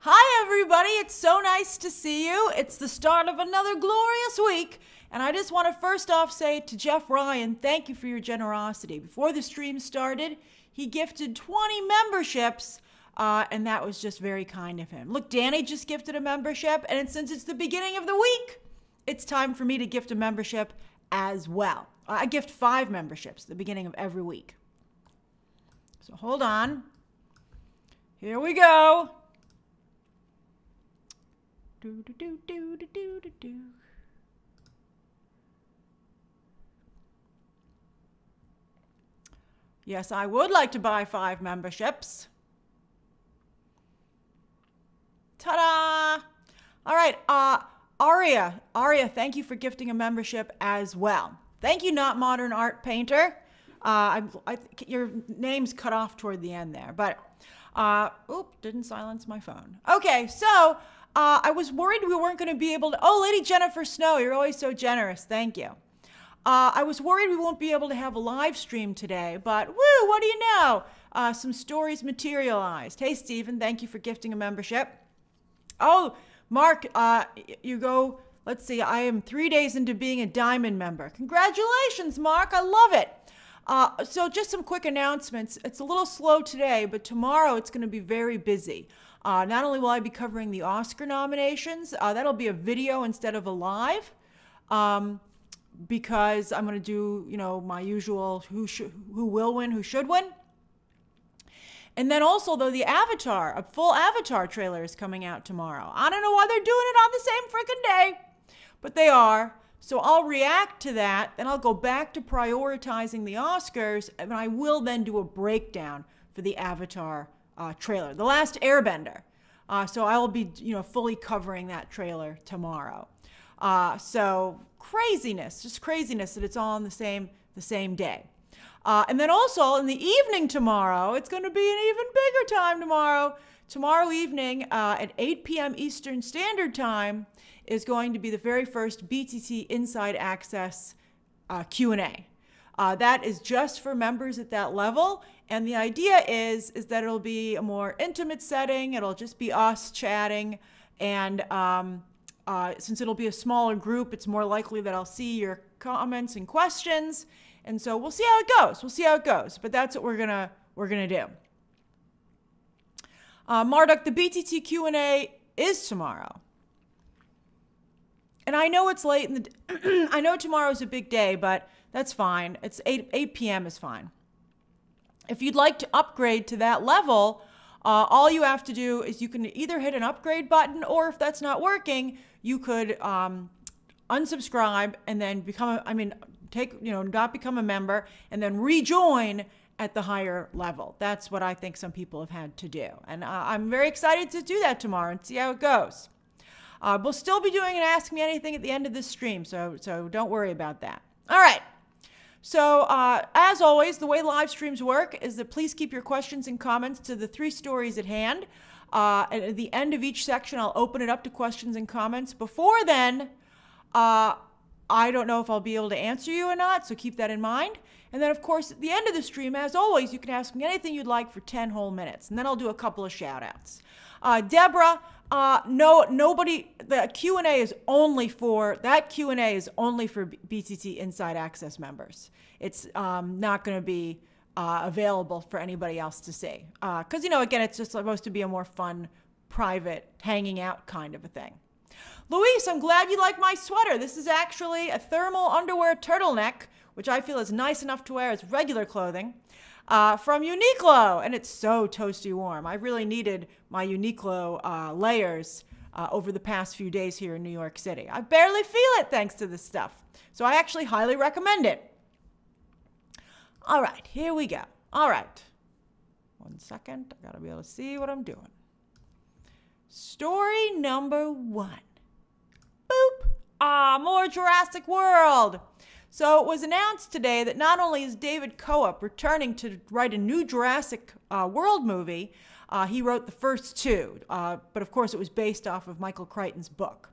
Hi, everybody. It's so nice to see you. It's the start of another glorious week. And I just want to first off say to Jeff Ryan, thank you for your generosity. Before the stream started, he gifted 20 memberships, and that was just very kind of him. Look, Danny just gifted a membership, and since it's the beginning of the week, it's time for me to gift a membership as well. I gift 5 memberships at the beginning of every week. So hold on. Here we go. Yes, I would like to buy 5 memberships. Ta-da! All right, Aria, thank you for gifting a membership as well. Thank you, Not Modern Art Painter. Your name's cut off toward the end there, but didn't silence my phone. Okay, so I was worried we weren't going to be able to. Oh, Lady Jennifer Snow, you're always so generous. Thank you. I was worried we won't be able to have a live stream today, but woo, what do you know? Some stories materialized. Hey, Stephen, thank you for gifting a membership. Oh, Mark, you go. Let's see, I am 3 days into being a Diamond member. Congratulations, Mark. I love it. So just some quick announcements. It's a little slow today, but tomorrow it's going to be very busy. Not only will I be covering the Oscar nominations, that'll be a video instead of a live, because I'm going to do, my usual who will win, who should win. And then also, though, a full Avatar trailer is coming out tomorrow. I don't know why they're doing it on the same freaking day, but they are. So I'll react to that, then I'll go back to prioritizing the Oscars, and I will then do a breakdown for the Avatar trailer, The Last Airbender. So I will be, fully covering that trailer tomorrow. So just craziness that it's all on the same day. And then also in the evening tomorrow, it's going to be an even bigger time tomorrow. Tomorrow evening at 8 p.m. Eastern Standard Time is going to be the very first BTT Inside Access Q&A. That is just for members at that level. And the idea is that it'll be a more intimate setting. It'll just be us chatting. And since it'll be a smaller group, it's more likely that I'll see your comments and questions. And so we'll see how it goes. But that's what we're gonna do. Marduk, the BTT Q&A is tomorrow. And I know it's late I know tomorrow's a big day, but that's fine. It's 8 p.m. is fine. If you'd like to upgrade to that level, all you have to do is you can either hit an upgrade button, or if that's not working, you could unsubscribe and then not become a member and then rejoin at the higher level. That's what I think some people have had to do. And I'm very excited to do that tomorrow and see how it goes. We'll still be doing an Ask Me Anything at the end of this stream, so don't worry about that. All right. So as always, the way live streams work is that please keep your questions and comments to the 3 stories at hand. At the end of each section, I'll open it up to questions and comments. Before then, I don't know if I'll be able to answer you or not, so keep that in mind. And then, of course, at the end of the stream, as always, you can ask me anything you'd like for 10 whole minutes. And then I'll do a couple of shout-outs. Deborah, nobody, the Q&A is only for BTT Inside Access members. It's not going to be available for anybody else to see. Because, again, it's just supposed to be a more fun, private, hanging out kind of a thing. Luis, I'm glad you like my sweater. This is actually a thermal underwear turtleneck, which I feel is nice enough to wear as regular clothing, from Uniqlo, and it's so toasty warm. I really needed my Uniqlo layers over the past few days here in New York City. I barely feel it thanks to this stuff, so I actually highly recommend it. All right, here we go. All right. 1 second. I gotta be able to see what I'm doing. Story number 1. Boop. More Jurassic World. So it was announced today that not only is David Coop returning to write a new Jurassic World movie, he wrote the first 2, but of course it was based off of Michael Crichton's book.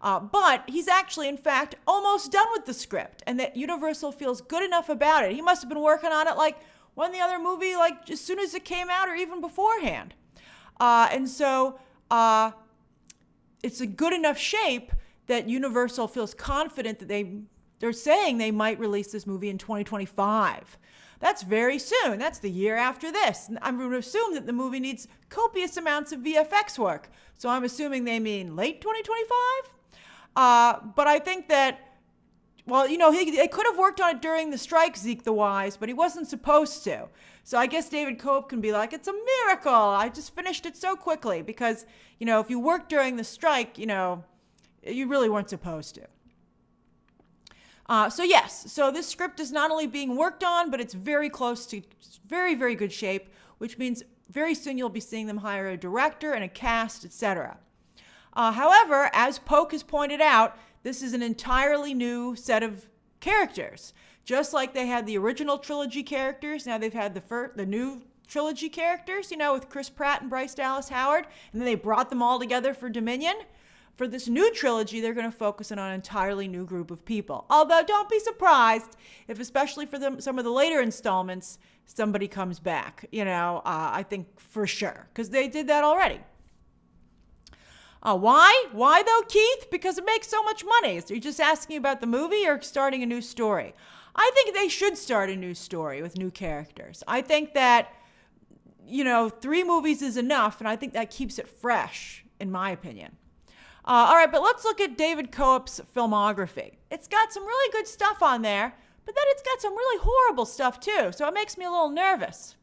But he's actually, in fact, almost done with the script, and that Universal feels good enough about it. He must have been working on it when the other movie, as soon as it came out or even beforehand. And so it's a good enough shape that Universal feels confident that they're saying they might release this movie in 2025. That's very soon. That's the year after this. I'm going to assume that the movie needs copious amounts of VFX work. So I'm assuming they mean late 2025. But I think that, well, they could have worked on it during the strike, Zeke the Wise, but he wasn't supposed to. So I guess David Cope can be like, it's a miracle. I just finished it so quickly because, if you worked during the strike, you really weren't supposed to. So this script is not only being worked on, but it's very close to very, very good shape, which means very soon you'll be seeing them hire a director and a cast, etc. However, as Polk has pointed out, this is an entirely new set of characters. Just like they had the original trilogy characters, now they've had the new trilogy characters, with Chris Pratt and Bryce Dallas Howard, and then they brought them all together for Dominion. For this new trilogy, they're going to focus on an entirely new group of people. Although, don't be surprised if, especially for some of the later installments, somebody comes back. I think for sure, because they did that already. Why? Why though, Keith? Because it makes so much money. So you're just asking about the movie or starting a new story? I think they should start a new story with new characters. I think that, 3 movies is enough, and I think that keeps it fresh, in my opinion. All right, but let's look at David Cope's filmography. It's got some really good stuff on there, but then it's got some really horrible stuff too, so it makes me a little nervous.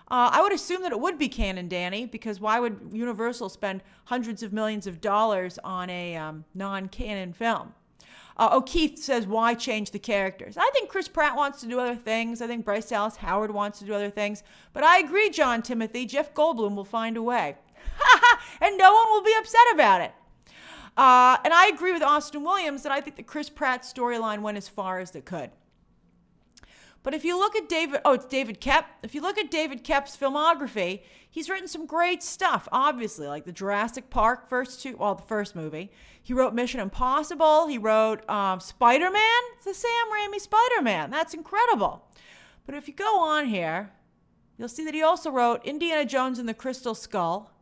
I would assume that it would be canon, Danny, because why would Universal spend hundreds of millions of dollars on a non-canon film? Keith says, why change the characters? I think Chris Pratt wants to do other things. I think Bryce Dallas Howard wants to do other things. But I agree, John Timothy, Jeff Goldblum will find a way. And no one will be upset about it. And I agree with Austin Williams that I think the Chris Pratt storyline went as far as it could. But if you look at it's David Koepp. If you look at David Koepp's filmography, he's written some great stuff, obviously, like the Jurassic Park the first movie. He wrote Mission Impossible. He wrote Spider-Man, the Sam Raimi Spider-Man. That's incredible. But if you go on here, you'll see that he also wrote Indiana Jones and the Crystal Skull,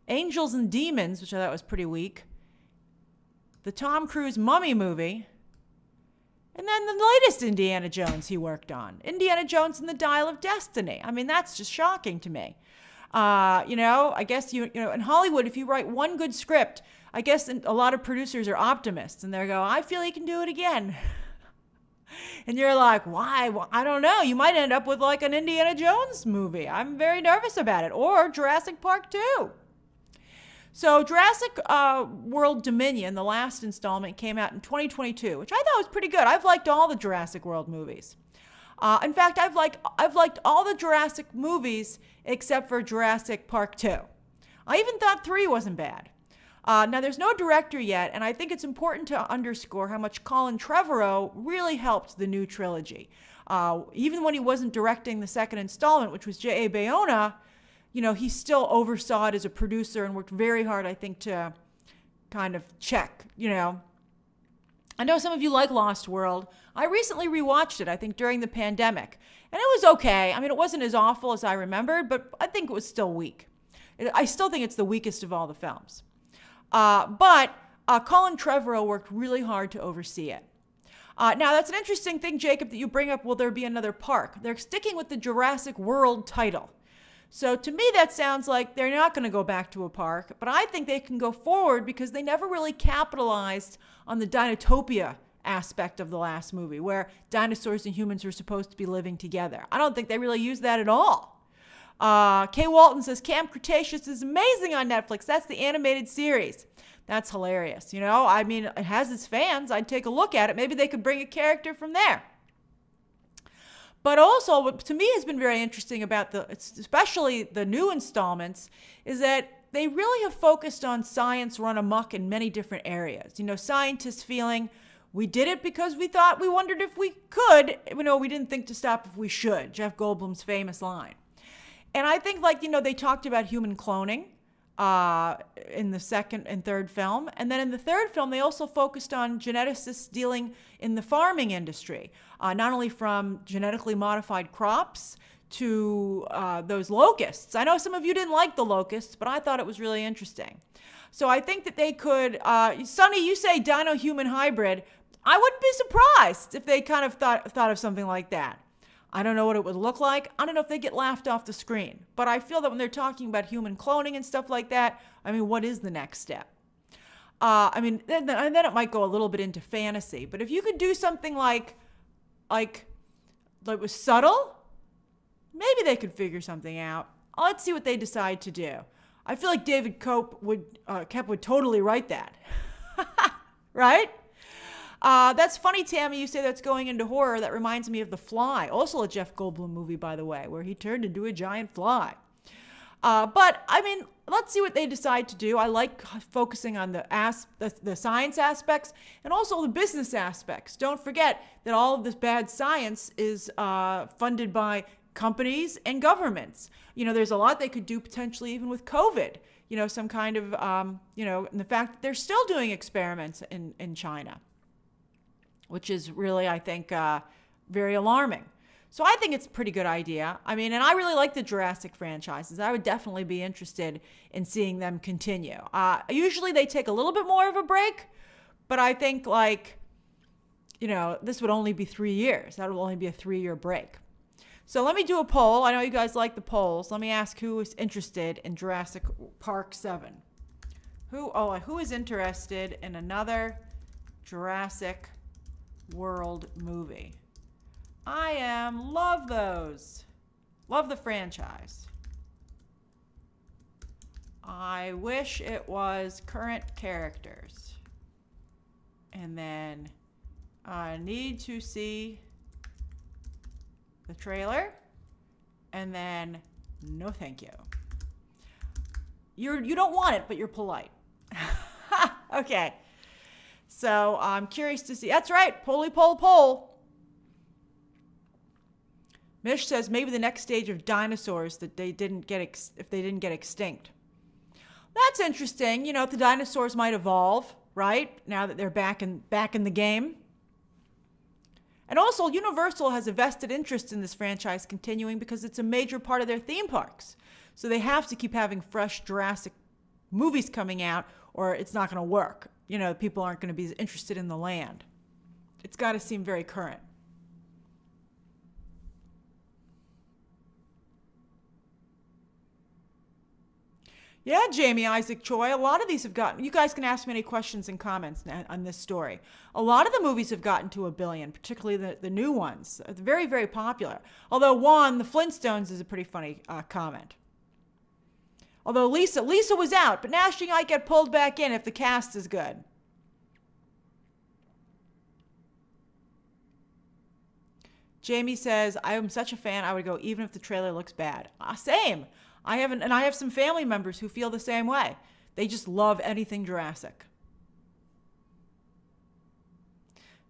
Angels and Demons, which I thought was pretty weak, the Tom Cruise Mummy movie, and then the latest Indiana Jones he worked on, Indiana Jones and the Dial of Destiny. I mean, that's just shocking to me. I guess, in Hollywood, if you write one good script, I guess a lot of producers are optimists, and they go, I feel he can do it again. And you're like, why? Well, I don't know. You might end up with like an Indiana Jones movie. I'm very nervous about it. Or Jurassic Park 2. So Jurassic World Dominion, the last installment, came out in 2022, which I thought was pretty good. I've liked all the Jurassic World movies. In fact, I've liked all the Jurassic movies except for Jurassic Park 2. I even thought 3 wasn't bad. Now, there's no director yet, and I think it's important to underscore how much Colin Trevorrow really helped the new trilogy. Even when he wasn't directing the second installment, which was J.A. Bayona, he still oversaw it as a producer and worked very hard, I think, to kind of check, I know some of you like Lost World. I recently rewatched it, I think, during the pandemic. And it was okay. I mean, it wasn't as awful as I remembered, but I think it was still weak. I still think it's the weakest of all the films. But Colin Trevorrow worked really hard to oversee it. Now, that's an interesting thing, Jacob, that you bring up, will there be another park? They're sticking with the Jurassic World title. So to me, that sounds like they're not going to go back to a park, but I think they can go forward because they never really capitalized on the Dinotopia aspect of the last movie, where dinosaurs and humans were supposed to be living together. I don't think they really used that at all. Kay Walton says, Camp Cretaceous is amazing on Netflix. That's the animated series. That's hilarious. I mean, it has its fans. I'd take a look at it. Maybe they could bring a character from there. But also, what to me has been very interesting about especially the new installments, is that they really have focused on science run amok in many different areas. Scientists feeling we did it because we wondered if we could. We didn't think to stop if we should. Jeff Goldblum's famous line. And I think, they talked about human cloning in the second and third film. And then in the third film, they also focused on geneticists dealing in the farming industry, not only from genetically modified crops to those locusts. I know some of you didn't like the locusts, but I thought it was really interesting. So I think that they could, Sonny, you say dino-human hybrid. I wouldn't be surprised if they kind of thought of something like that. I don't know what it would look like. I don't know if they get laughed off the screen. But I feel that when they're talking about human cloning and stuff like that, I mean, what is the next step? Then it might go a little bit into fantasy. But if you could do something like was subtle, maybe they could figure something out. Let's see what they decide to do. I feel like David Koepp would totally write that. Right? That's funny, Tammy. You say that's going into horror. That reminds me of The Fly, also a Jeff Goldblum movie, by the way, where he turned into a giant fly. But I mean, let's see what they decide to do. I like focusing on the science aspects and also the business aspects. Don't forget that all of this bad science is funded by companies and governments. There's a lot they could do potentially even with COVID. Some kind of, and the fact that they're still doing experiments in China, which is really, I think, very alarming. So I think it's a pretty good idea. I mean, and I really like the Jurassic franchises. I would definitely be interested in seeing them continue. Usually they take a little bit more of a break, but I think this would only be 3 years. That would only be a 3-year break. So let me do a poll. I know you guys like the polls. Let me ask who is interested in Jurassic Park 7. Who is interested in another Jurassic World movie? I am. Love those. Love the franchise. I wish it was current characters. And then I need to see the trailer. And then no thank you. You don't want it, but you're polite. Okay. So I'm curious to see. That's right. Poll. Mish says maybe the next stage of dinosaurs that they didn't get if they didn't get extinct. That's interesting. The dinosaurs might evolve, right? Now that they're back in the game. And also, Universal has a vested interest in this franchise continuing because it's a major part of their theme parks. So they have to keep having fresh Jurassic movies coming out, or it's not going to work. People aren't going to be interested in the land. It's got to seem very current. Yeah, Jamie Isaac Choi, a lot of these have gotten, you guys can ask me any questions and comments on this story. A lot of the movies have gotten to $1 billion, particularly the new ones. It's very, very popular. Although the Flintstones is a pretty funny comment. Although Lisa was out, but now she might get pulled back in if the cast is good. Jamie says, I am such a fan, I would go even if the trailer looks bad. Same. I have some family members who feel the same way. They just love anything Jurassic.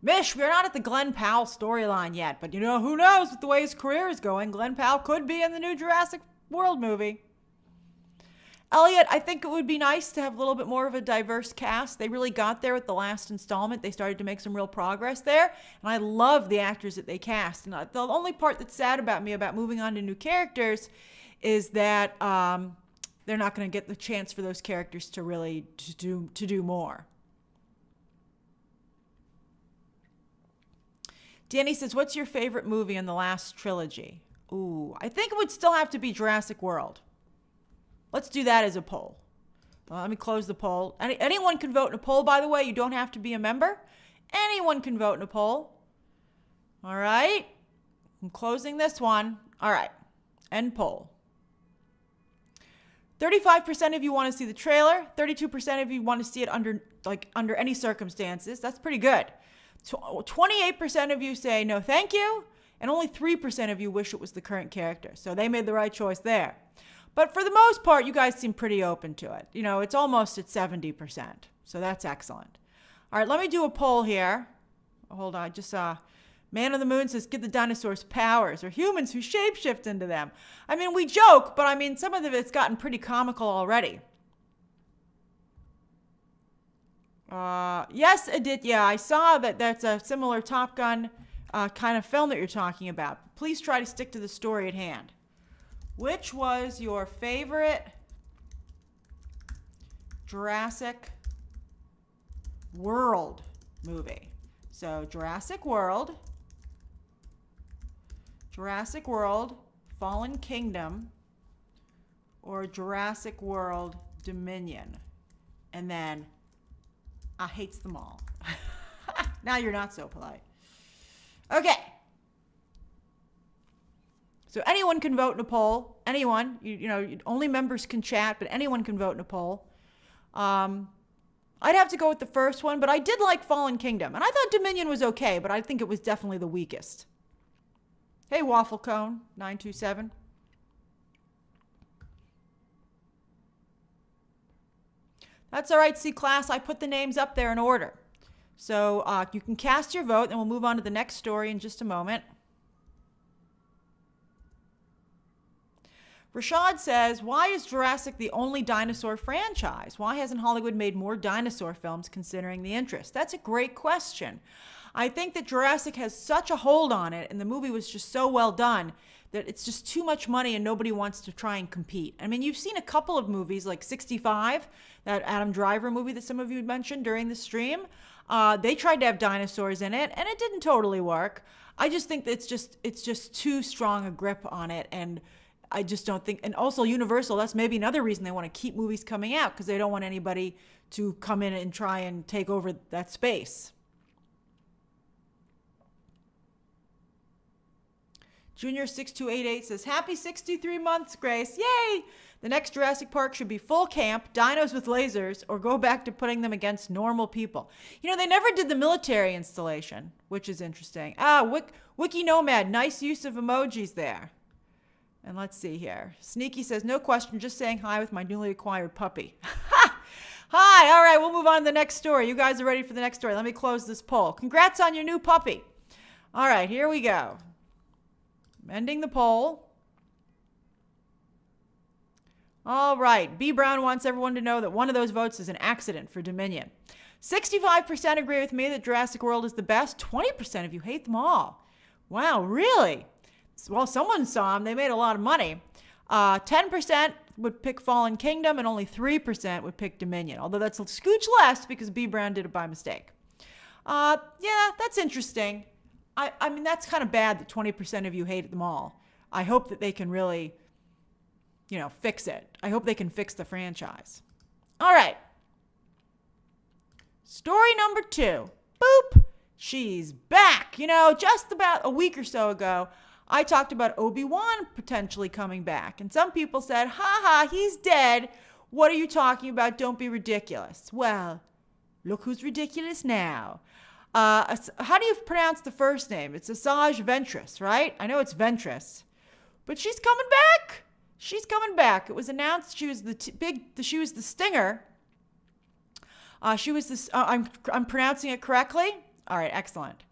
Mish, we're not at the Glen Powell storyline yet, but who knows with the way his career is going. Glen Powell could be in the new Jurassic World movie. Elliot, I think it would be nice to have a little bit more of a diverse cast. They really got there with the last installment. They started to make some real progress there. And I love the actors that they cast. And the only part that's sad about moving on to new characters is that they're not going to get the chance for those characters to really to do more. Danny says, what's your favorite movie in the last trilogy? Ooh, I think it would still have to be Jurassic World. Let's do that as a poll. Let me close the poll. Anyone can vote in a poll, by the way. You don't have to be a member. Anyone can vote in a poll. All right. I'm closing this one. All right. End poll. 35% of you want to see the trailer. 32% of you want to see it under any circumstances. That's pretty good. 28% of you say no thank you, and only 3% of you wish it was the current character. So they made the right choice there. But for the most part, you guys seem pretty open to it. It's almost at 70%. So that's excellent. All right, let me do a poll here. Hold on, Man on the Moon says, give the dinosaurs powers, or humans who shapeshift into them. I mean, we joke, but I mean, some of it's gotten pretty comical already. Yes, Aditya, I saw that that's a similar Top Gun kind of film that you're talking about. Please try to stick to the story at hand. Which was your favorite Jurassic World movie? So Jurassic World, Fallen Kingdom, or Jurassic World Dominion. And then I hates them all. Now you're not so polite. Okay. So anyone can vote in a poll. Anyone. You know, only members can chat, but anyone can vote in a poll. I'd have to go with the first one, but I did like Fallen Kingdom. And I thought Dominion was okay, but I think it was definitely the weakest. Hey, Waffle Cone, 927. That's all right, C-Class. I put the names up there in order. So you can cast your vote, and we'll move on to the next story in just a moment. Rashad says, why is Jurassic the only dinosaur franchise? Why hasn't Hollywood made more dinosaur films considering the interest? That's a great question. I think that Jurassic has such a hold on it, and the movie was just so well done, that it's just too much money and nobody wants to try and compete. I mean, you've seen a couple of movies like 65, that Adam Driver movie that some of you mentioned during the stream. They tried to have dinosaurs in it, and it didn't totally work. I just think that it's just too strong a grip on it, and I just don't think, and also Universal, that's maybe another reason they want to keep movies coming out, because they don't want anybody to come in and try and take over that space. Junior6288 says, happy 63 months, Grace. Yay! The next Jurassic Park should be full camp, dinos with lasers, or go back to putting them against normal people. You know, they never did the military installation, which is interesting. Wiki Nomad, nice use of emojis there. And let's see here. Sneaky says, no question, just saying hi with my newly acquired puppy. Hi, all right, we'll move on to the next story. You guys are ready for the next story. Let me close this poll. Congrats on your new puppy. All right, here we go. Ending the poll. All right, B. Brown wants everyone to know that one of those votes is an accident for Dominion. 65% agree with me that Jurassic World is the best. 20% of you hate them all. Wow, really? Well, someone saw them. They made a lot of money. 10% would pick Fallen Kingdom, and only 3% would pick Dominion. Although that's a scooch less because B. Brown did it by mistake. Yeah, that's interesting. I mean, that's kind of bad that 20% of you hated them all. I hope that they can really, fix it. I hope they can fix the franchise. All right. Story number 2. Boop. She's back. Just about a week or so ago, I talked about Obi-Wan potentially coming back. And some people said, ha, he's dead. What are you talking about? Don't be ridiculous. Well, look who's ridiculous now. How do you pronounce the first name? It's Asajj Ventress, right? I know it's Ventress. But she's coming back. She's coming back. It was announced she was she was the stinger. She was this, I'm pronouncing it correctly? All right, excellent.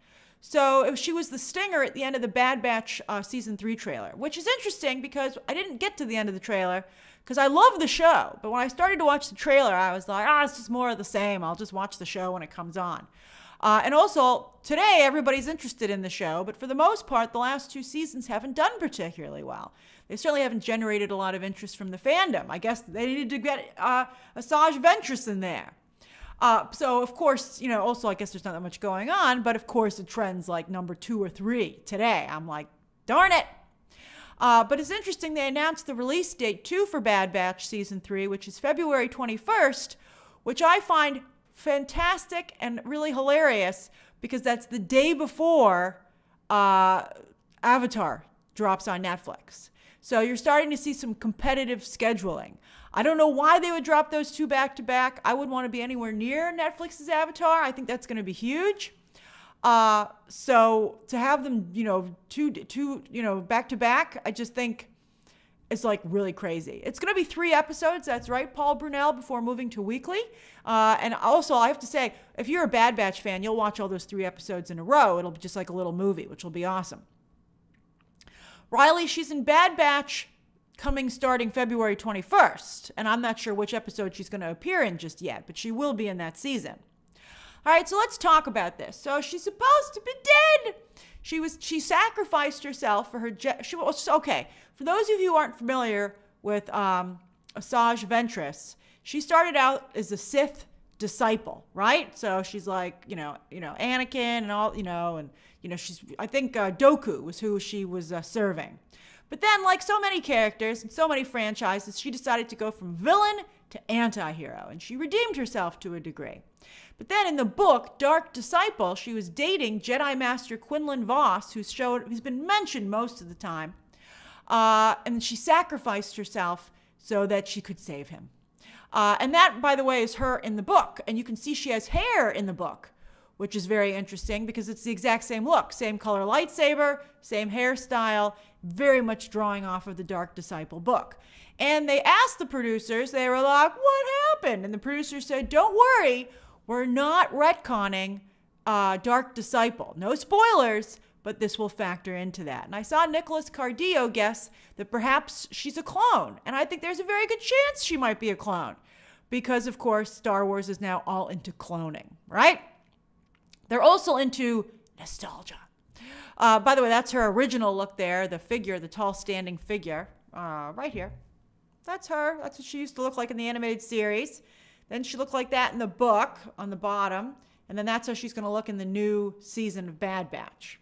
So she was the stinger at the end of the Bad Batch Season 3 trailer, which is interesting because I didn't get to the end of the trailer because I love the show. But when I started to watch the trailer, I was like, it's just more of the same. I'll just watch the show when it comes on. And also, today, everybody's interested in the show, but for the most part, the last 2 seasons haven't done particularly well. They certainly haven't generated a lot of interest from the fandom. I guess they needed to get Asajj Ventress in there. So, of course, also, I guess there's not that much going on, but of course, it trends like number 2 or 3 today. I'm like, darn it. But it's interesting, they announced the release date, too, for Bad Batch Season 3, which is February 21st, which I find fantastic and really hilarious because that's the day before Avatar drops on Netflix. So you're starting to see some competitive scheduling. I don't know why they would drop those 2 back to back. I wouldn't want to be anywhere near Netflix's Avatar. I think that's going to be huge. So to have them, two, back to back, I just think it's like really crazy. It's going to be 3 episodes. That's right, Paul Brunel, before moving to weekly. And also, I have to say, if you're a Bad Batch fan, you'll watch all those 3 episodes in a row. It'll be just like a little movie, which will be awesome. Riley, she's in Bad Batch starting February 21st. And I'm not sure which episode she's going to appear in just yet, but she will be in that season. All right, so let's talk about this. So she's supposed to be dead. She sacrificed herself for her. Okay, for those of you who aren't familiar with Asajj Ventress, she started out as a Sith disciple, right? So she's like, Anakin and all, she's, I think Dooku was who she was serving. But then, like so many characters and so many franchises, she decided to go from villain to anti-hero, and she redeemed herself to a degree. But then in the book, Dark Disciple, she was dating Jedi Master Quinlan Vos, who's been mentioned most of the time, and she sacrificed herself so that she could save him. And that, by the way, is her in the book. And you can see she has hair in the book, which is very interesting because it's the exact same look, same color lightsaber, same hairstyle, very much drawing off of the Dark Disciple book. And they asked the producers, they were like, what happened? And the producers said, don't worry, we're not retconning Dark Disciple. No spoilers, but this will factor into that. And I saw Nicholas Cardillo guess that perhaps she's a clone. And I think there's a very good chance she might be a clone. Because, of course, Star Wars is now all into cloning, right? They're also into nostalgia. By the way, that's her original look there, the figure, the tall standing figure, right here. That's her. That's what she used to look like in the animated series. Then she looked like that in the book on the bottom. And then that's how she's going to look in the new season of Bad Batch.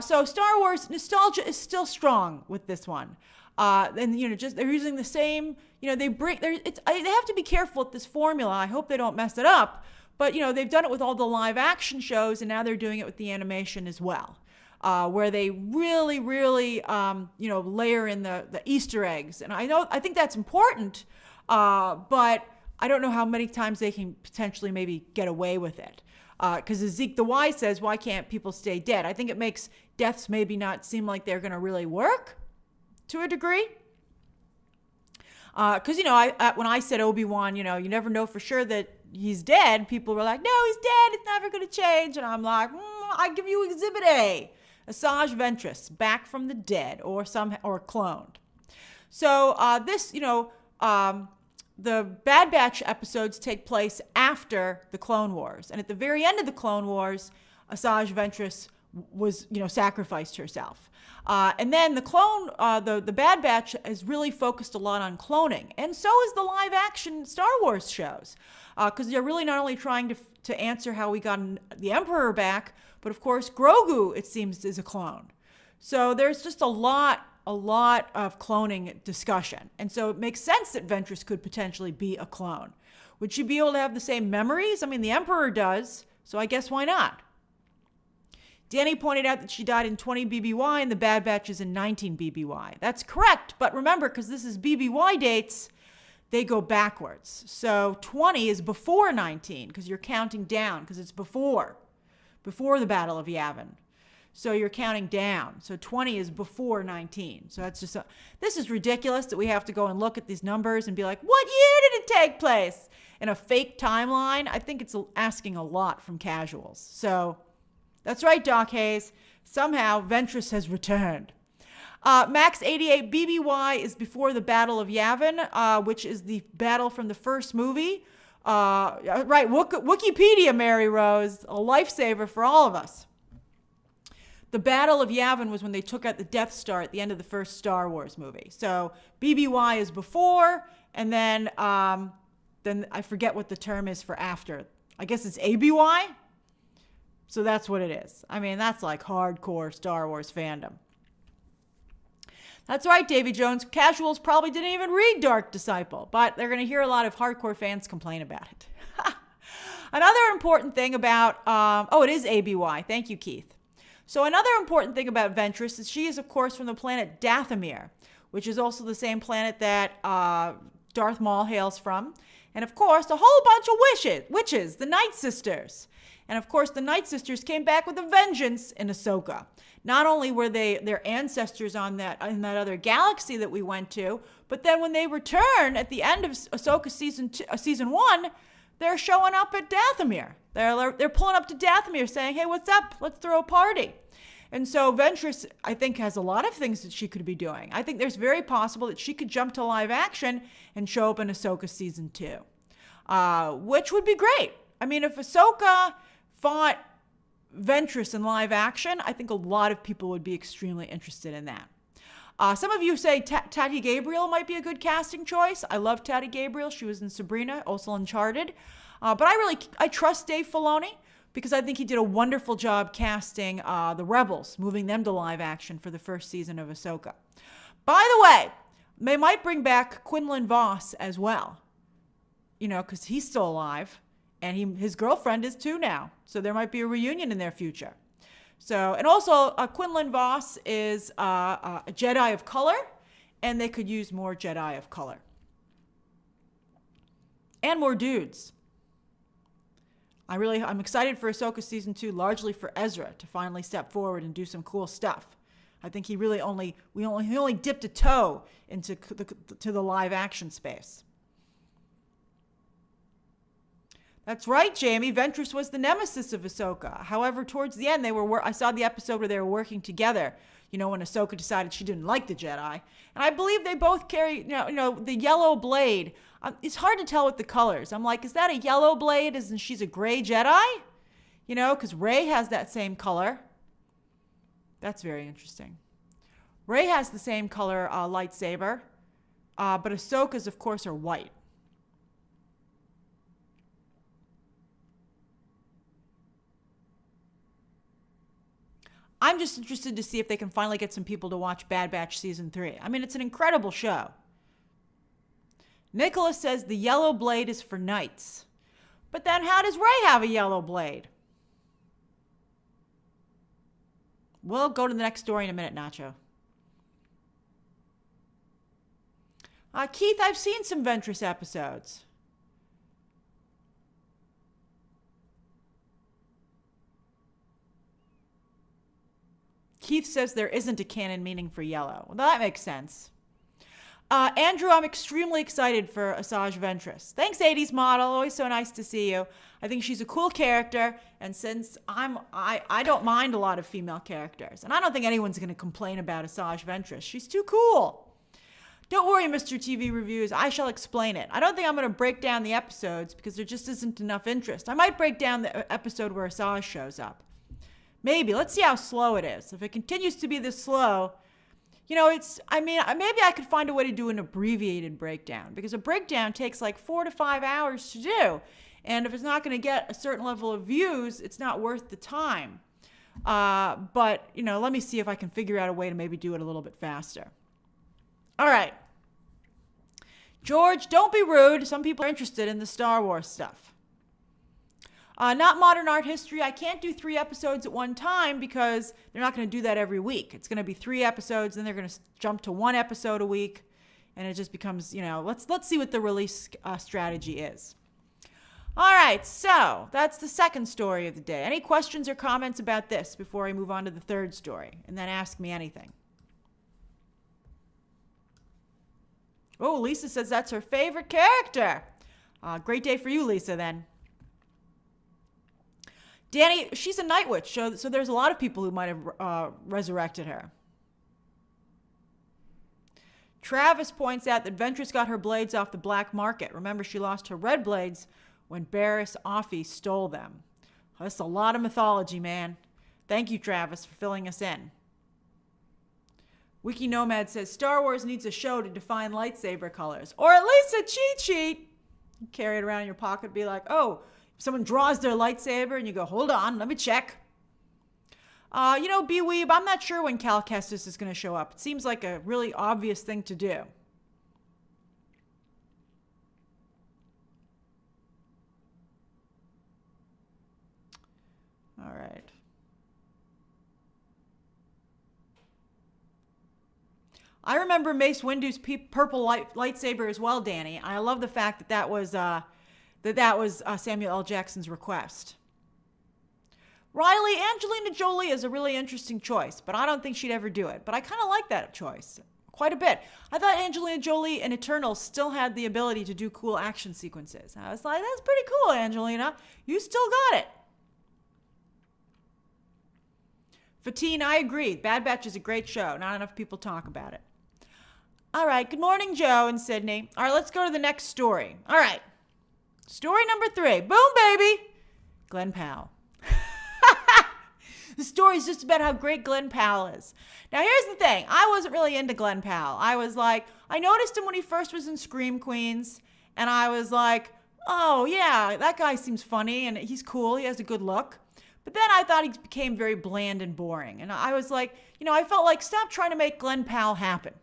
So Star Wars nostalgia is still strong with this one. And, just they're using the same, they have to be careful with this formula. I hope they don't mess it up. But, they've done it with all the live action shows, and now they're doing it with the animation as well. Where they really, really, layer in the Easter eggs. And I think that's important, but I don't know how many times they can potentially maybe get away with it. Because Zeke the Wise says, why can't people stay dead? I think it makes deaths maybe not seem like they're going to really work to a degree. Because, when I said Obi-Wan, you never know for sure that he's dead, people were like, no, he's dead. It's never going to change. And I'm like, I give you Exhibit A. Asajj Ventress, back from the dead or cloned. So the Bad Batch episodes take place after the Clone Wars. And at the very end of the Clone Wars, Asajj Ventress was, sacrificed herself. And then the Bad Batch is really focused a lot on cloning. And so is the live action Star Wars shows. Because they're really not only trying to answer how we got the Emperor back, but of course Grogu, it seems, is a clone. So there's just a lot of cloning discussion. And so it makes sense that Ventress could potentially be a clone. Would she be able to have the same memories? I mean, the Emperor does, so I guess why not? Danny pointed out that she died in 20 BBY and the Bad Batch is in 19 BBY. That's correct, but remember, because this is BBY dates, they go backwards. So 20 is before 19, because you're counting down, because it's before the Battle of Yavin. So you're counting down. So 20 is before 19. So that's just this is ridiculous that we have to go and look at these numbers and be like, what year did it take place? In a fake timeline? I think it's asking a lot from casuals. So that's right, Doc Hayes. Somehow Ventress has returned. Max 88 BBY is before the Battle of Yavin, which is the battle from the first movie. Right, Wikipedia, Mary Rose, a lifesaver for all of us. The Battle of Yavin was when they took out the Death Star at the end of the first Star Wars movie. So BBY is before, and then I forget what the term is for after. I guess it's ABY? So that's what it is. I mean, that's like hardcore Star Wars fandom. That's right, Davy Jones. Casuals probably didn't even read Dark Disciple, but they're going to hear a lot of hardcore fans complain about it. Another important thing about, it is ABY. Thank you, Keith. So another important thing about Ventress is she is, of course, from the planet Dathomir, which is also the same planet that Darth Maul hails from. And, of course, a whole bunch of witches, the Night Sisters. And, of course, the Night Sisters came back with a vengeance in Ahsoka. Not only were they their ancestors in that other galaxy that we went to, but then when they return at the end of Ahsoka season 1, they're showing up at Dathomir. They're pulling up to Dathomir saying, hey, what's up? Let's throw a party. And so Ventress, I think, has a lot of things that she could be doing. I think there's very possible that she could jump to live action and show up in Ahsoka season 2, which would be great. I mean, if Ahsoka fought Ventress in live action, I think a lot of people would be extremely interested in that. Some of you say Tati Gabriel might be a good casting choice. I love Tati Gabriel. She was in Sabrina, also Uncharted. But I trust Dave Filoni because I think he did a wonderful job casting the Rebels, moving them to live action for the first season of Ahsoka. By the way, they might bring back Quinlan Vos as well, because he's still alive, and his girlfriend is too now. So there might be a reunion in their future. So, and also Quinlan Vos is a Jedi of color, and they could use more Jedi of color. And more dudes. I'm excited for Ahsoka Season 2, largely for Ezra to finally step forward and do some cool stuff. I think he only dipped a toe into the live action space. That's right, Jamie. Ventress was the nemesis of Ahsoka. However, towards the end, I saw the episode where they were working together. When Ahsoka decided she didn't like the Jedi, and I believe they both carry, the yellow blade. It's hard to tell with the colors. I'm like, is that a yellow blade? Isn't she's a gray Jedi? Because Rey has that same color. That's very interesting. Rey has the same color lightsaber, but Ahsoka's, of course, are white. I'm just interested to see if they can finally get some people to watch Bad Batch Season 3. I mean, it's an incredible show. Nicholas says the yellow blade is for knights. But then how does Rey have a yellow blade? We'll go to the next story in a minute, Nacho. Keith, I've seen some Ventress episodes. Keith says there isn't a canon meaning for yellow. Well, that makes sense. Andrew, I'm extremely excited for Asajj Ventress. Thanks, 80s model. Always so nice to see you. I think she's a cool character, and since I don't mind a lot of female characters, and I don't think anyone's going to complain about Asajj Ventress. She's too cool. Don't worry, Mr. TV Reviews. I shall explain it. I don't think I'm going to break down the episodes because there just isn't enough interest. I might break down the episode where Asajj shows up. Maybe. Let's see how slow it is. If it continues to be this slow, maybe I could find a way to do an abbreviated breakdown because a breakdown takes like 4 to 5 hours to do. And if it's not going to get a certain level of views, it's not worth the time. But let me see if I can figure out a way to maybe do it a little bit faster. All right. George, don't be rude. Some people are interested in the Star Wars stuff. Not modern art history. I can't do 3 episodes at one time because they're not going to do that every week. It's going to be 3 episodes, then they're going to jump to 1 episode a week, and it just becomes, let's see what the release strategy is. All right, so that's the second story of the day. Any questions or comments about this before I move on to the third story? And then ask me anything. Oh, Lisa says that's her favorite character. Great day for you, Lisa, then. Danny, she's a night witch, so there's a lot of people who might have resurrected her. Travis points out that Ventress got her blades off the black market. Remember, she lost her red blades when Barriss Offee stole them. That's a lot of mythology, man. Thank you, Travis, for filling us in. Wiki Nomad says, Star Wars needs a show to define lightsaber colors. Or at least a cheat sheet. You carry it around in your pocket and be like, oh, someone draws their lightsaber and you go, hold on, let me check. B-Weeb, I'm not sure when Cal Kestis is going to show up. It seems like a really obvious thing to do. All right. I remember Mace Windu's purple lightsaber as well, Danny. I love the fact that was Samuel L. Jackson's request. Riley, Angelina Jolie is a really interesting choice, but I don't think she'd ever do it. But I kind of like that choice quite a bit. I thought Angelina Jolie in Eternals still had the ability to do cool action sequences. I was like, that's pretty cool, Angelina. You still got it. Fatine, I agree. Bad Batch is a great show. Not enough people talk about it. All right. Good morning, Joe in Sydney. All right, let's go to the next story. All right. Story number 3. Boom, baby. Glen Powell. The story is just about how great Glen Powell is. Now, here's the thing. I wasn't really into Glen Powell. I was like, I noticed him when he first was in Scream Queens, and I was like, oh, yeah, that guy seems funny, and he's cool. He has a good look. But then I thought he became very bland and boring. And I was like, I felt like, stop trying to make Glen Powell happen.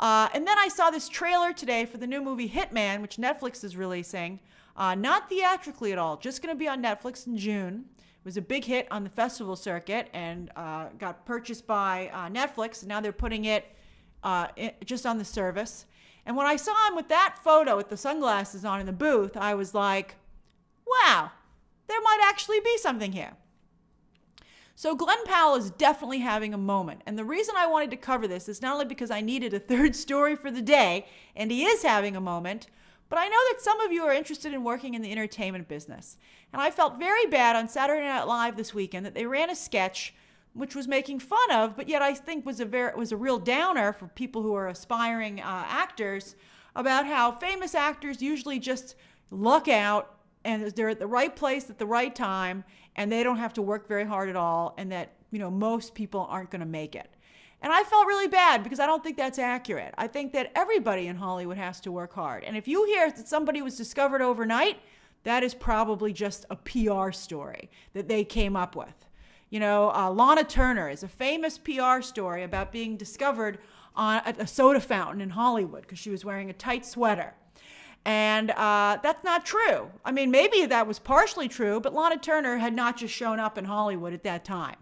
And then I saw this trailer today for the new movie Hitman, which Netflix is releasing. Not theatrically at all, just going to be on Netflix in June. It was a big hit on the festival circuit and got purchased by Netflix. And now they're putting it just on the service. And when I saw him with that photo with the sunglasses on in the booth, I was like, wow, there might actually be something here. So Glen Powell is definitely having a moment. And the reason I wanted to cover this is not only because I needed a third story for the day, and he is having a moment, but I know that some of you are interested in working in the entertainment business. And I felt very bad on Saturday Night Live this weekend that they ran a sketch which was making fun of, but yet I think was a real downer for people who are aspiring actors, about how famous actors usually just luck out and they're at the right place at the right time and they don't have to work very hard at all, and that most people aren't going to make it. And I felt really bad because I don't think that's accurate. I think that everybody in Hollywood has to work hard. And if you hear that somebody was discovered overnight, that is probably just a PR story that they came up with. Lana Turner is a famous PR story about being discovered at a soda fountain in Hollywood because she was wearing a tight sweater. And that's not true. I mean, maybe that was partially true, but Lana Turner had not just shown up in Hollywood at that time.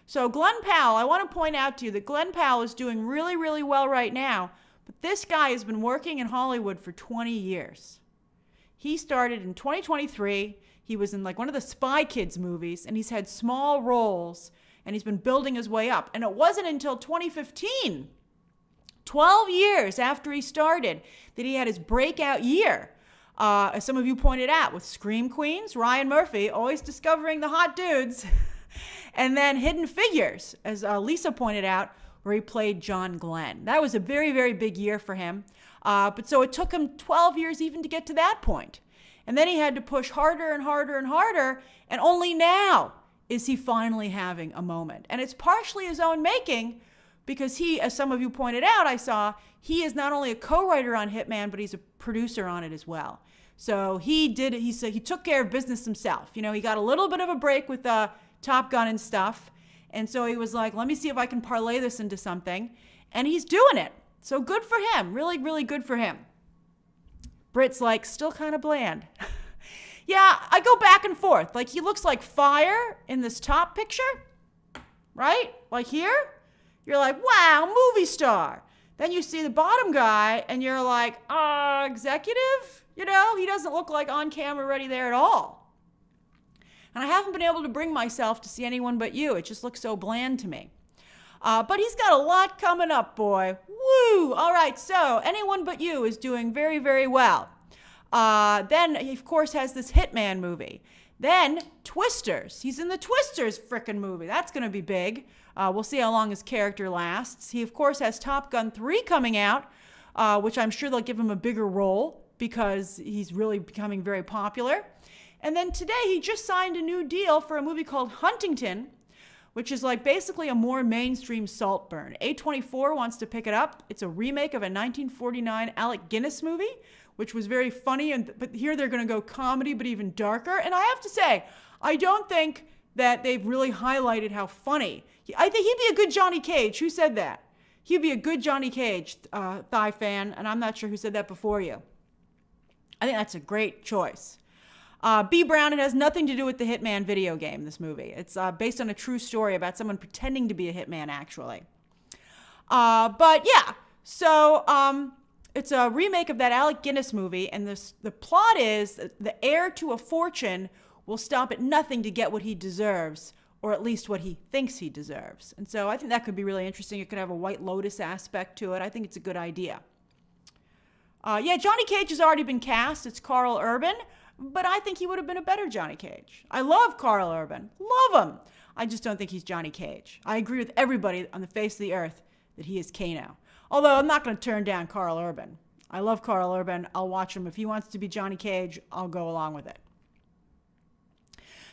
So Glen Powell, I want to point out to you that Glen Powell is doing really, really well right now, but this guy has been working in Hollywood for 20 years. He started in 2023. He was in like one of the Spy Kids movies, and he's had small roles, and he's been building his way up. And it wasn't until 2015, 12 years after he started, that he had his breakout year. As some of you pointed out, with Scream Queens, Ryan Murphy, always discovering the hot dudes. And then Hidden Figures, as Lisa pointed out, where he played John Glenn. That was a very, very big year for him. But so it took him 12 years even to get to that point. And then he had to push harder and harder and harder, and only now is he finally having a moment. And it's partially his own making, because he, as some of you pointed out, I saw, he is not only a co-writer on Hitman, but he's a producer on it as well. So he took care of business himself. He got a little bit of a break with Top Gun and stuff. And so he was like, let me see if I can parlay this into something. And he's doing it. So good for him. Really, really good for him. Britt's like, still kind of bland. Yeah, I go back and forth. Like, he looks like fire in this top picture, right? Like here, you're like, wow, movie star. Then you see the bottom guy and you're like, executive? He doesn't look like on camera ready there at all. And I haven't been able to bring myself to see anyone but you. It just looks so bland to me. But he's got a lot coming up, boy. Woo! All right, so Anyone But You is doing very, very well. Then he, of course, has this Hitman movie. Then Twisters. He's in the Twisters frickin' movie. That's going to be big. We'll see how long his character lasts. He, of course, has Top Gun 3 coming out, which I'm sure they'll give him a bigger role because he's really becoming very popular. And then today he just signed a new deal for a movie called Huntington, which is like basically a more mainstream Saltburn. A24 wants to pick it up. It's a remake of a 1949 Alec Guinness movie, which was very funny, but here they're going to go comedy, but even darker. And I have to say, I don't think that they've really highlighted how funny. I think he'd be a good Johnny Cage. Who said that? He'd be a good Johnny Cage, Thigh fan, and I'm not sure who said that before you. I think that's a great choice. B. Brown, it has nothing to do with the Hitman video game, this movie. It's based on a true story about someone pretending to be a hitman, actually. But yeah, so it's a remake of that Alec Guinness movie, and the plot is the heir to a fortune will stop at nothing to get what he deserves, or at least what he thinks he deserves. And so I think that could be really interesting. It could have a White Lotus aspect to it. I think it's a good idea. Yeah, Johnny Cage has already been cast. It's Carl Urban. But I think he would have been a better Johnny Cage. I love Carl Urban. Love him. I just don't think he's Johnny Cage. I agree with everybody on the face of the earth that he is Kano. Although I'm not going to turn down Carl Urban. I love Carl Urban. I'll watch him. If he wants to be Johnny Cage, I'll go along with it.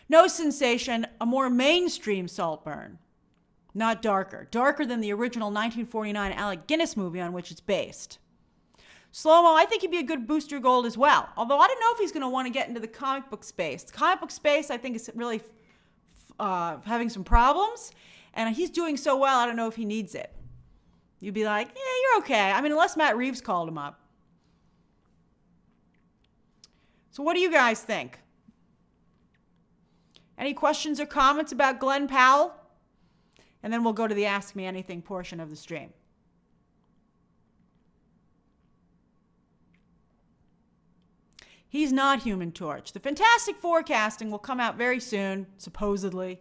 No sensation, a more mainstream Saltburn. Not darker. Darker than the original 1949 Alec Guinness movie on which it's based. Slow-mo, I think he'd be a good Booster Gold as well. Although I don't know if he's going to want to get into the comic book space. The comic book space, I think, is really having some problems. And he's doing so well, I don't know if he needs it. You'd be like, yeah, you're okay. I mean, unless Matt Reeves called him up. So what do you guys think? Any questions or comments about Glen Powell? And then we'll go to the Ask Me Anything portion of the stream. He's not Human Torch. The Fantastic Four casting will come out very soon, supposedly.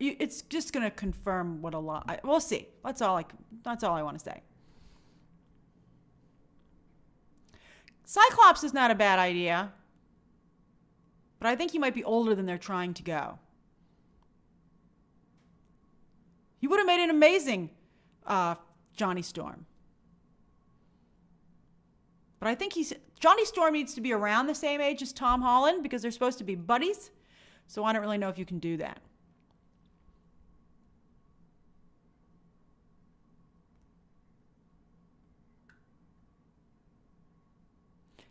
It's just going to confirm what a lot. We'll see. That's all I want to say. Cyclops is not a bad idea, but I think he might be older than they're trying to go. He would have made an amazing Johnny Storm. But I think Johnny Storm needs to be around the same age as Tom Holland because they're supposed to be buddies. So I don't really know if you can do that.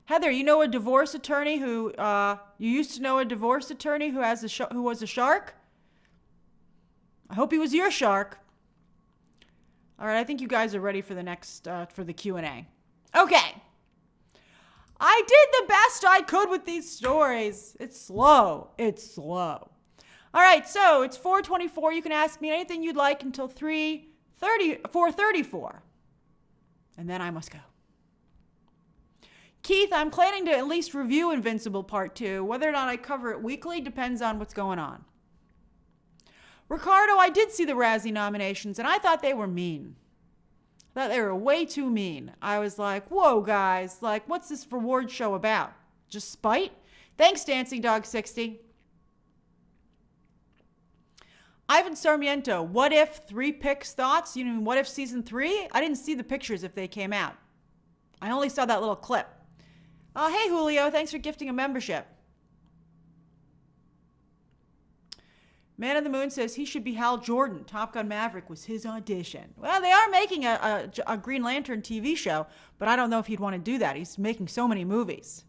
Heather, you know a divorce attorney who you used to know a divorce attorney who was a shark? I hope he was your shark. All right, I think you guys are ready for the next for the Q&A. Okay. I did the best I could with these stories. It's slow. All right, so it's 4:24. You can ask me anything you'd like until 4:34. And then I must go. Keith, I'm planning to at least review Invincible Part 2. Whether or not I cover it weekly depends on what's going on. Ricardo, I did see the Razzie nominations, and I thought they were mean. I thought they were way too mean. I was like, whoa, guys. Like, what's this reward show about? Just spite? Thanks, Dancing Dog 60. Ivan Sarmiento, what if 3 picks thoughts? You mean what if season 3? I didn't see the pictures if they came out. I only saw that little clip. Hey, Julio, thanks for gifting a membership. Man of the Moon says he should be Hal Jordan. Top Gun Maverick was his audition. Well, they are making a Green Lantern TV show, but I don't know if he'd want to do that. He's making so many movies.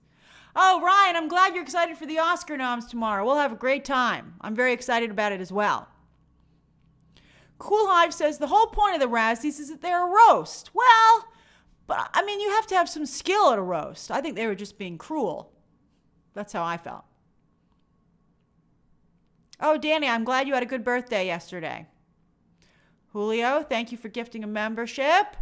Oh, Ryan, I'm glad you're excited for the Oscar noms tomorrow. We'll have a great time. I'm very excited about it as well. Cool Hive says the whole point of the Razzies is that they're a roast. Well, but I mean, you have to have some skill at a roast. I think they were just being cruel. That's how I felt. Oh, Danny, I'm glad you had a good birthday yesterday. Julio, thank you for gifting a membership.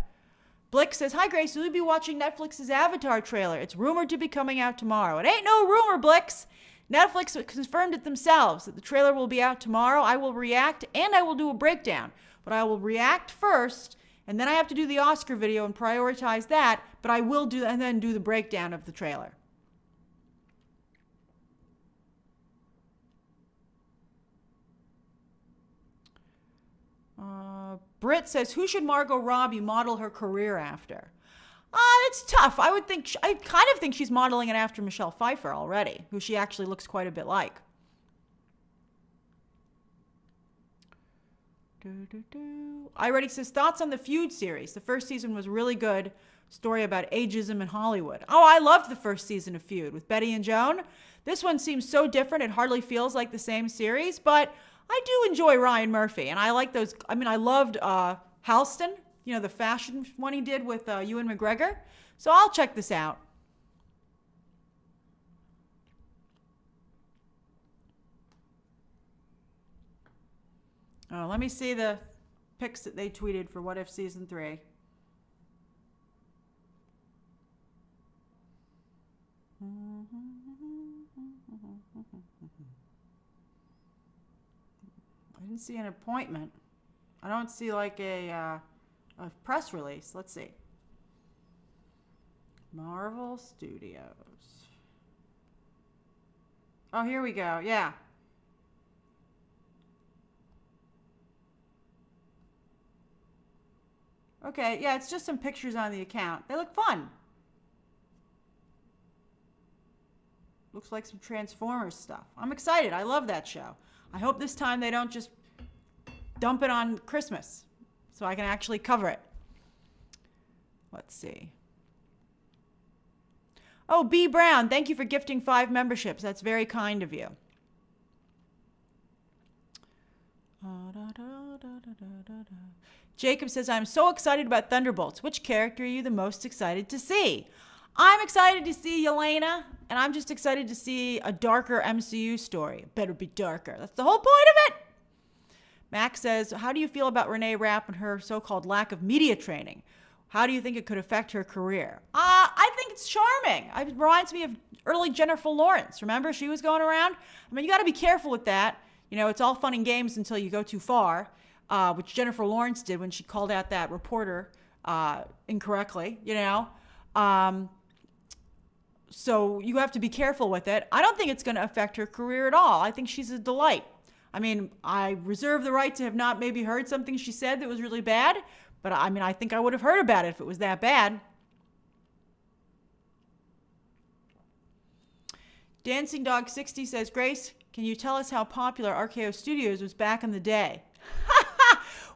Blick says, hi, Grace, will you be watching Netflix's Avatar trailer? It's rumored to be coming out tomorrow. It ain't no rumor, Blix. Netflix confirmed it themselves that the trailer will be out tomorrow. I will react and I will do a breakdown. But I will react first, and then I have to do the Oscar video and prioritize that. But I will do and then do the breakdown of the trailer. Britt says, who should Margot Robbie model her career after? It's tough. I kind of think she's modeling it after Michelle Pfeiffer already, who she actually looks quite a bit like. Already says, thoughts on the Feud series. The first season was really good. Story about ageism in Hollywood. Oh, I loved the first season of Feud with Betty and Joan. This one seems so different. It hardly feels like the same series, but I do enjoy Ryan Murphy, and I like those. I mean, I loved Halston, you know, the fashion one he did with Ewan McGregor. So I'll check this out. Oh, let me see the pics that they tweeted for What If Season 3. I didn't see an appointment. I don't see like a press release. Let's see. Marvel Studios. Oh, here we go. Yeah. Okay, yeah, it's just some pictures on the account. They look fun. Looks like some Transformers stuff. I'm excited. I love that show. I hope this time they don't just dump it on Christmas so I can actually cover it. Let's see. Oh, B. Brown, thank you for gifting 5 memberships. That's very kind of you. Jacob says, I'm so excited about Thunderbolts. Which character are you the most excited to see? I'm excited to see Yelena, and I'm just excited to see a darker MCU story. It better be darker. That's the whole point of it. Max says, how do you feel about Renee Rapp and her so-called lack of media training? How do you think it could affect her career? I think it's charming. It reminds me of early Jennifer Lawrence. Remember, she was going around? I mean, you got to be careful with that. You know, it's all fun and games until you go too far, which Jennifer Lawrence did when she called out that reporter incorrectly, you know. So you have to be careful with it. I don't think it's going to affect her career at all. I think she's a delight. I mean, I reserve the right to have not maybe heard something she said that was really bad, but I mean, I think I would have heard about it if it was that bad. Dancing Dog 60 says, Grace, can you tell us how popular RKO Studios was back in the day?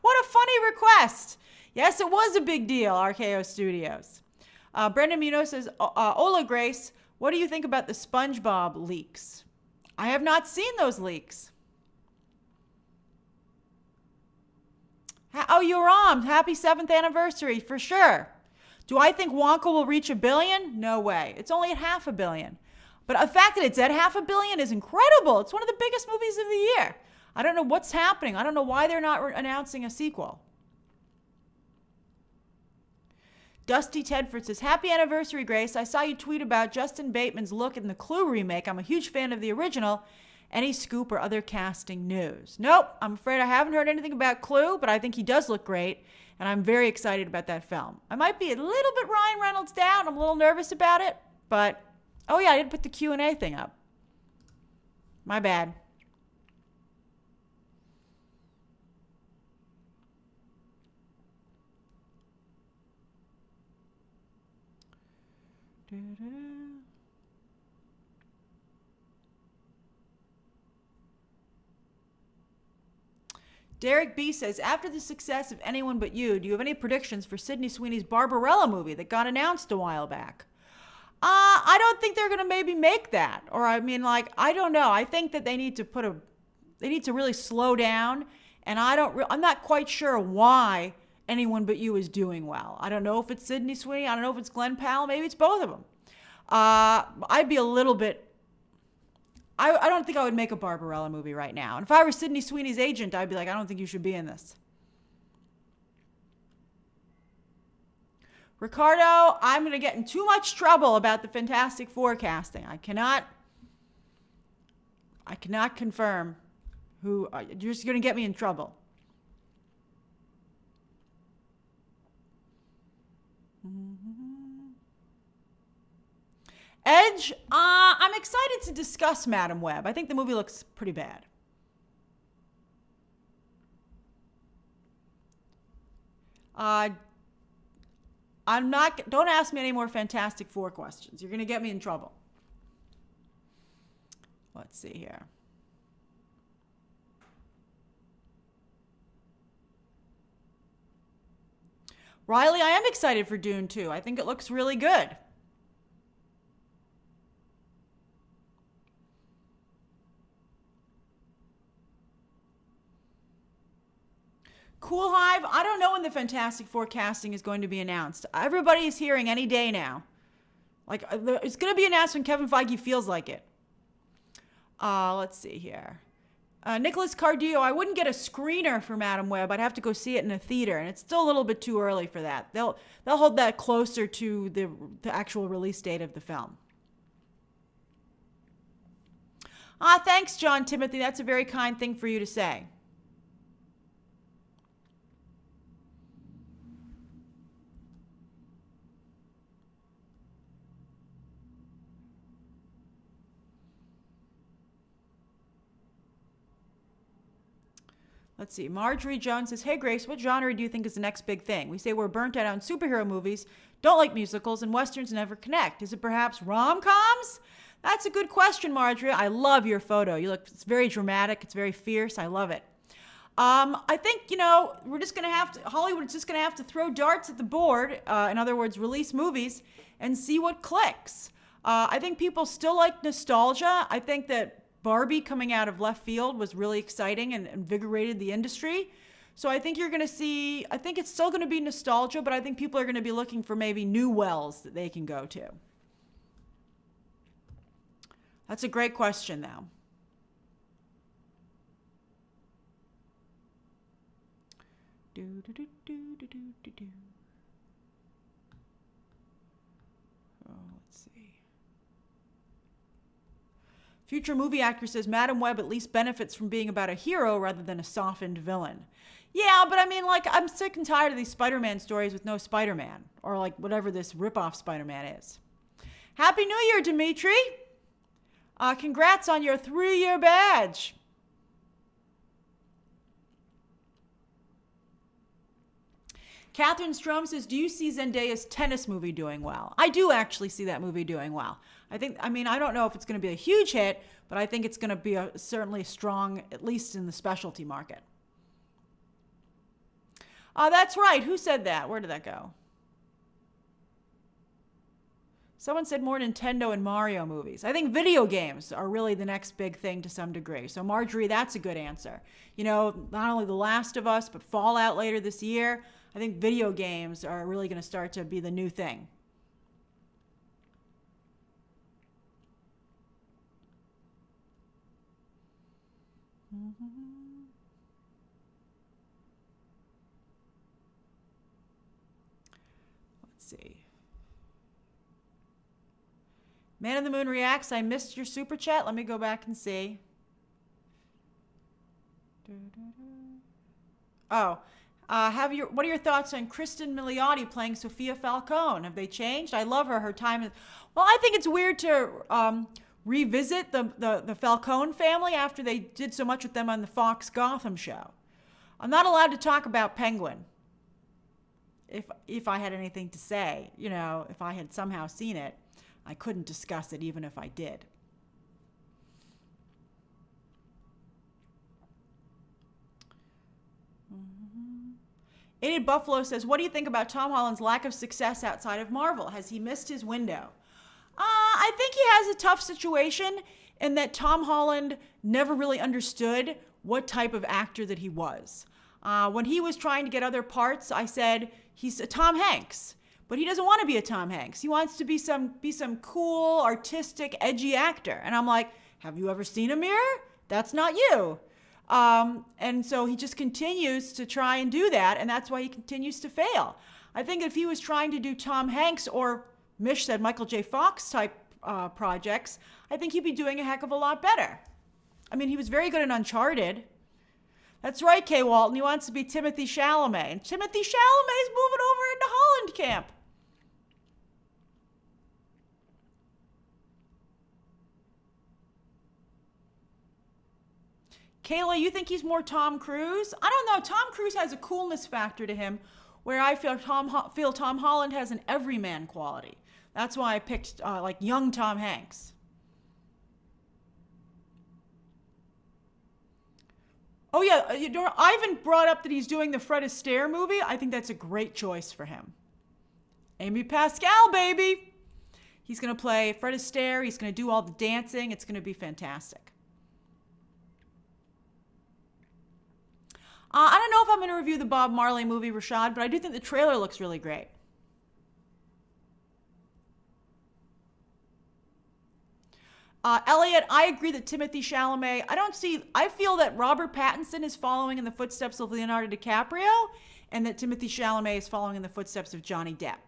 What a funny request. Yes, it was a big deal, RKO Studios. Brendan Munoz says, Ola Grace, what do you think about the SpongeBob leaks? I have not seen those leaks. Oh, Yoram, happy 7th anniversary, for sure. Do I think Wonka will reach $1 billion? No way. It's only at $500 million. But the fact that it's at $500 million is incredible. It's one of the biggest movies of the year. I don't know what's happening. I don't know why they're not announcing a sequel. Dusty Tedford says, happy anniversary, Grace. I saw you tweet about Justin Bateman's look in the Clue remake. I'm a huge fan of the original. Any scoop or other casting news? Nope. I'm afraid I haven't heard anything about Clue, but I think he does look great, and I'm very excited about that film. I might be a little bit Ryan Reynolds down. I'm a little nervous about it, but, oh yeah, I didn't put the Q&A thing up. My bad. Derek B says, after the success of Anyone But You, do you have any predictions for Sydney Sweeney's Barbarella movie that got announced a while back? I don't think they're going to maybe make that. Or I mean, like, I don't know. I think that they need to really slow down. And I'm not quite sure why Anyone But You is doing well. I don't know if it's Sydney Sweeney. I don't know if it's Glen Powell. Maybe it's both of them. I'd be a little bit, I don't think I would make a Barbarella movie right now. And if I were Sydney Sweeney's agent, I'd be like, I don't think you should be in this. Ricardo, I'm going to get in too much trouble about the Fantastic Four casting. I cannot confirm who, you're just going to get me in trouble. Edge, I'm excited to discuss Madam Web. I think the movie looks pretty bad. Don't ask me any more Fantastic Four questions. You're going to get me in trouble. Let's see here. Riley, I am excited for Dune 2. I think it looks really good. Cool Hive, I don't know when the Fantastic Four casting is going to be announced. Everybody is hearing any day now. Like, it's going to be announced when Kevin Feige feels like it. Let's see here. Nicholas Cardillo, I wouldn't get a screener for Madam Web. I'd have to go see it in a theater, and it's still a little bit too early for that. They'll hold that closer to the actual release date of the film. Thanks, John Timothy. That's a very kind thing for you to say. Let's see. Marjorie Jones says, hey, Grace, what genre do you think is the next big thing? We say we're burnt out on superhero movies, don't like musicals, and Westerns never connect. Is it perhaps rom-coms? That's a good question, Marjorie. I love your photo. It's very dramatic. It's very fierce. I love it. I think, Hollywood's just going to have to throw darts at the board. In other words, release movies and see what clicks. I think people still like nostalgia. I think that Barbie coming out of left field was really exciting and invigorated the industry. So I think I think it's still going to be nostalgia, but I think people are going to be looking for maybe new wells that they can go to. That's a great question, though. Oh, let's see. Future movie actor says Madam Web at least benefits from being about a hero rather than a softened villain. Yeah, but I mean, I'm sick and tired of these Spider-Man stories with no Spider-Man, or whatever this rip-off Spider-Man is. Happy New Year, Dimitri! Congrats on your 3-year badge. Catherine Strom says, do you see Zendaya's tennis movie doing well? I do actually see that movie doing well. I don't know if it's going to be a huge hit, but I think it's going to be certainly strong, at least in the specialty market. That's right. Who said that? Where did that go? Someone said more Nintendo and Mario movies. I think video games are really the next big thing to some degree. So Marjorie, that's a good answer. Not only The Last of Us, but Fallout later this year. I think video games are really going to start to be the new thing. Let's see. Man in the Moon reacts, I missed your super chat. Let me go back and see. Oh, what are your thoughts on Kristen Milioti playing Sophia Falcone? Have they changed? I love her. Her time is... Well, I think it's weird to revisit the Falcone family after they did so much with them on the Fox Gotham show. I'm not allowed to talk about Penguin. If I had anything to say, if I had somehow seen it, I couldn't discuss it even if I did. Aided Buffalo says, what do you think about Tom Holland's lack of success outside of Marvel? Has he missed his window? I think he has a tough situation in that Tom Holland never really understood what type of actor that he was. When he was trying to get other parts, I said, he's a Tom Hanks. But he doesn't want to be a Tom Hanks. He wants to be some cool, artistic, edgy actor. And I'm like, have you ever seen a mirror? That's not you. And so he just continues to try and do that, and that's why he continues to fail. I think if he was trying to do Tom Hanks or Mish said Michael J. Fox type projects, I think he'd be doing a heck of a lot better. I mean, he was very good in Uncharted. That's right, Kay Walton. He wants to be Timothy Chalamet. And Timothy Chalamet's moving over into Holland camp. Kayla, you think he's more Tom Cruise? I don't know. Tom Cruise has a coolness factor to him where I feel Tom Holland has an everyman quality. That's why I picked young Tom Hanks. Oh yeah, Ivan brought up that he's doing the Fred Astaire movie. I think that's a great choice for him. Amy Pascal, baby. He's going to play Fred Astaire. He's going to do all the dancing. It's going to be fantastic. I don't know if I'm going to review the Bob Marley movie, Rashad, but I do think the trailer looks really great. Elliot, I agree that Timothy Chalamet, I feel that Robert Pattinson is following in the footsteps of Leonardo DiCaprio and that Timothy Chalamet is following in the footsteps of Johnny Depp.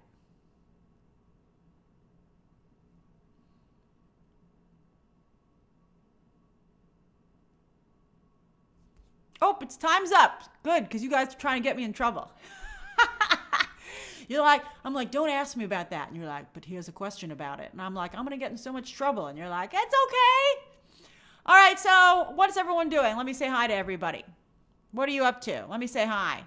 Oh, it's time's up. Good, because you guys are trying to get me in trouble. I'm like, don't ask me about that. And you're like, but here's a question about it. And I'm like, I'm going to get in so much trouble. And you're like, it's okay. All right, so what is everyone doing? Let me say hi to everybody. What are you up to? Let me say hi.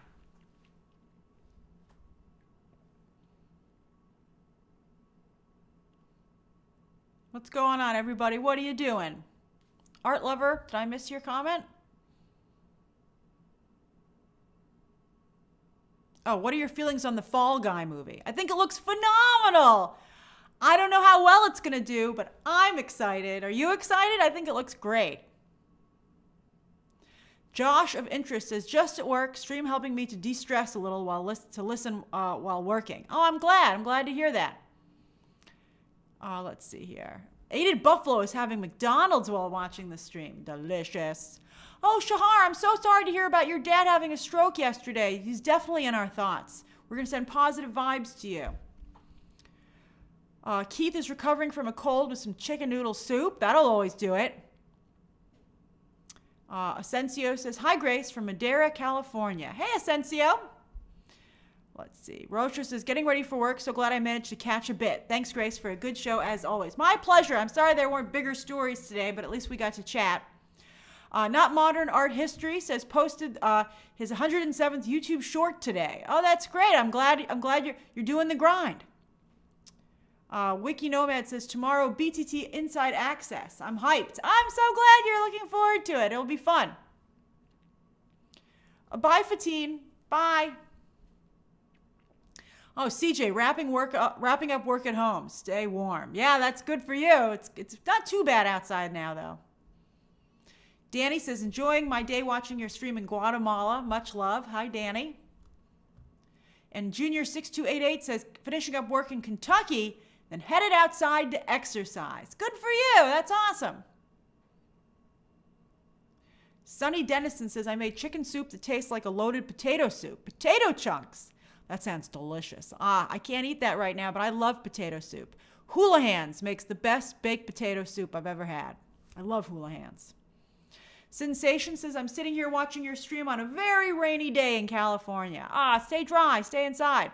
What's going on, everybody? What are you doing? Art lover, did I miss your comment? Oh, what are your feelings on the Fall Guy movie? I think it looks phenomenal. I don't know how well it's going to do, but I'm excited. Are you excited? I think it looks great. Josh of Interest says, just at work, stream helping me to de-stress a little while listen while working. Oh, I'm glad. I'm glad to hear that. Let's see here. Aided Buffalo is having McDonald's while watching the stream. Delicious. Oh, Shahar, I'm so sorry to hear about your dad having a stroke yesterday. He's definitely in our thoughts. We're going to send positive vibes to you. Keith is recovering from a cold with some chicken noodle soup. That'll always do it. Asensio says, hi, Grace, from Madera, California. Hey, Asensio. Let's see. Rocha says, getting ready for work. So glad I managed to catch a bit. Thanks, Grace, for a good show as always. My pleasure. I'm sorry there weren't bigger stories today, but at least we got to chat. Not Modern Art History says posted his 107th YouTube short today. Oh, that's great. I'm glad you're doing the grind. Wiki Nomad says tomorrow BTT Inside Access. I'm hyped. I'm so glad you're looking forward to it. It'll be fun. Bye, Fatine. Bye. Oh, CJ, wrapping up work at home. Stay warm. Yeah, that's good for you. It's not too bad outside now, though. Danny says, enjoying my day watching your stream in Guatemala. Much love. Hi, Danny. And Junior6288 says, finishing up work in Kentucky, then headed outside to exercise. Good for you. That's awesome. Sonny Dennison says, I made chicken soup that tastes like a loaded potato soup. Potato chunks. That sounds delicious. I can't eat that right now, but I love potato soup. Houlihan's makes the best baked potato soup I've ever had. I love Houlihan's. Sensation says, I'm sitting here watching your stream on a very rainy day in California. Stay dry, stay inside.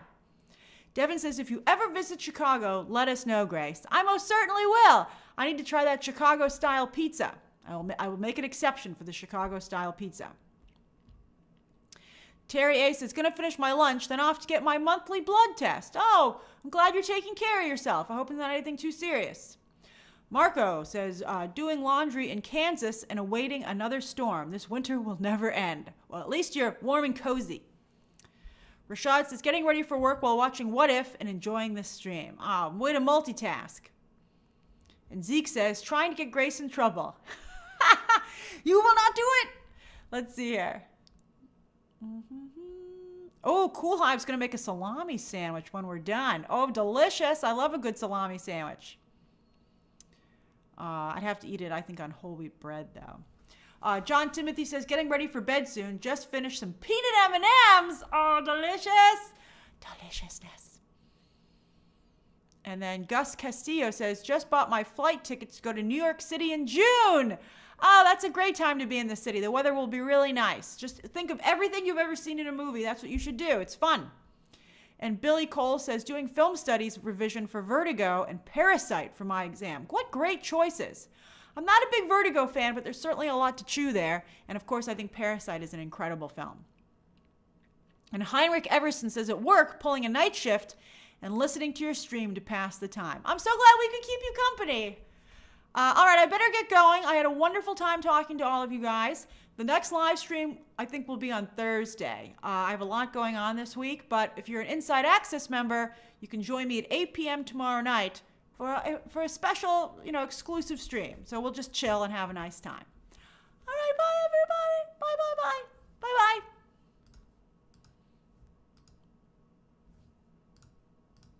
Devin says, if you ever visit Chicago, let us know, Grace. I most certainly will. I need to try that Chicago-style pizza. I will make an exception for the Chicago-style pizza. Terry A says, going to finish my lunch, then off to get my monthly blood test. Oh, I'm glad you're taking care of yourself. I hope it's not anything too serious. Marco says, doing laundry in Kansas and awaiting another storm. This winter will never end. Well, at least you're warm and cozy. Rashad says, getting ready for work while watching What If and enjoying this stream. Way to multitask. And Zeke says, trying to get Grace in trouble. You will not do it. Let's see here. Oh, Cool Hive's going to make a salami sandwich when we're done. Oh, delicious. I love a good salami sandwich. I'd have to eat it, I think, on whole wheat bread, though. John Timothy says, getting ready for bed soon. Just finished some peanut M&Ms. Oh, delicious. Deliciousness. And then Gus Castillo says, just bought my flight tickets to go to New York City in June. Oh, that's a great time to be in the city. The weather will be really nice. Just think of everything you've ever seen in a movie. That's what you should do. It's fun. And Billy Cole says, doing film studies revision for Vertigo and Parasite for my exam. What great choices. I'm not a big Vertigo fan, but there's certainly a lot to chew there. And of course, I think Parasite is an incredible film. And Heinrich Everson says, at work, pulling a night shift and listening to your stream to pass the time. I'm so glad we could keep you company. All right, I better get going. I had a wonderful time talking to all of you guys. The next live stream, I think, will be on Thursday. I have a lot going on this week, but if you're an Inside Access member, you can join me at 8 p.m. tomorrow night for a special, exclusive stream. So we'll just chill and have a nice time.